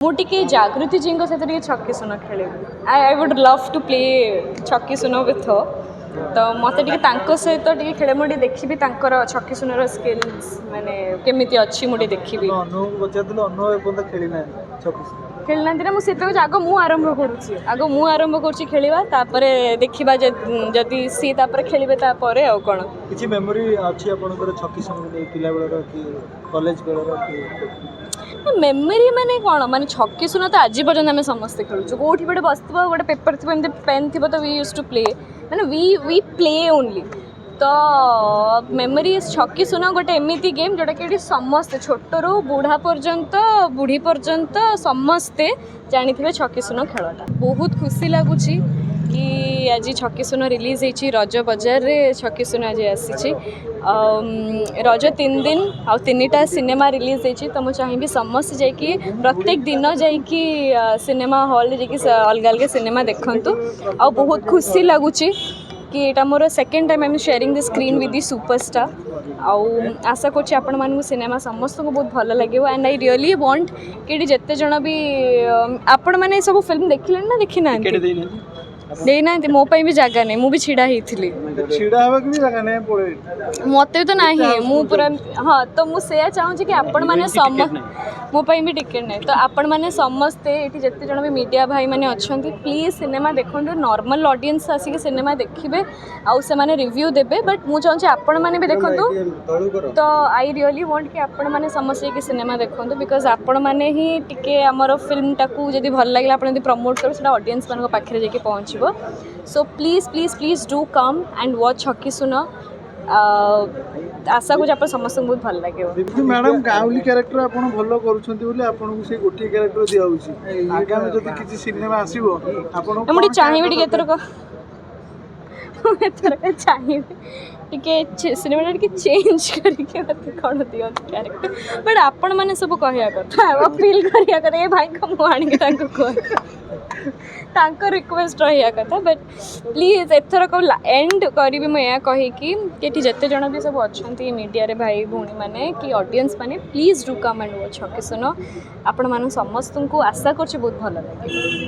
मुझे जागृति जी सहित छक्की सुन खेल I would love to play छक्की सुन विथ तो मत सहित खेल मुझे देखी छक्की सुनर स्किल्स माने केमिति अच्छी मुझे देखी खेलना ना मुझे आग मु आरंभ करुँची आग मु आरंभ करुँची खेलवा देखा जदि सी खेलिए आउ कौन किसी मेमोरी अच्छी आपनकर छक्की सुन पिला बेलर कि कॉलेज बेलर मेमोरी माने कौन माने छक्की सुन तो आज पर्यटन आम समस्ते खेलुँ कौटी गोटे बस गोटे पेपर थी एमती पेन थी तो वी यूज टू प्ले माने वी प्ले ओनली तो मेमोरी छक्की सुन गोटे एमती गेम जोटा कि समस्ते छोट रू बुढ़ा पर्यंत बुढ़ी पर्यंत समस्ते जानी थे छक्की सुन खेलटा बहुत खुशी लगुच कि आज छक्की सुन रिलीज होती रज बजार रे छक्की सुन आज आसी रज 3 दिन आ 3टा सिनेमा रिलीज होती तो मुझे चाहिए समस्त जाकि प्रत्येक दिन जाकि सिनेमा हॉल अलग अलग सिनेमा देखु आ बहुत खुशी लगुच कि एटा मोर second time I am sharing the screen with the superstar आउ आशा करछि आपण मानू सिनेमा समस्त को बहुत भल लगे एंड आई रियली वांट कि जिते जन भी आपण मैंने सब फिल्म देखिले ना देखी ना देना मो भी जगह नहीं मुझे छिड़ा ही मत तो ना मु पूरा हाँ तो मुझे चाहूँगी कि आपण मैंने मोपाई भी टिकेट नहीं तो आपण मैंने समस्ते ये जिते जन भी मीडिया भाई मैंने अच्छा प्लीज सिनेमा देखो नॉर्मल ऑडियंस आसिक सिनेमा देखिए आउ से माने रिव्यू देबे बट मु चाहूँगी आपण मैंने भी देखो तो आई रियली वांट कि आपण मैंने समस्ते कि सिनेमा देखो बिकज आपण मैंने ही टिके आमर फिल्म टाकू जब भल लगे आप प्रमोट कर ऑडियंस मान पाखे जाके पहुँच सो please please please do come and watch छक्की सुन आशा को आप समस्त बहुत भल लगे मैडम गाँवली कैरेक्टर आप भल कर गोटे कैरेक्टर दिखाई आगामी जब किसी सिनेमा आसो आप मुझे चाहिए एथरक चाहिए टिके सिनेमा टिके चेंज करके मत कौन दियो कैरेक्टर बट आपण मैंने सब कहया कथा अपील करिया कथा ए भाई को मु आनी तांको कह रिक्वेस्ट रहा कथा बट प्लीज एथरक एंड करी मैं या कही कि जिते जन भी सब अच्छा मीडिया रे भाई भौणी मैंने कि ऑडियंस मैंने please do come and watch छक्की सुन आपण मान समस्त को आशा कर बहुत भल लगे।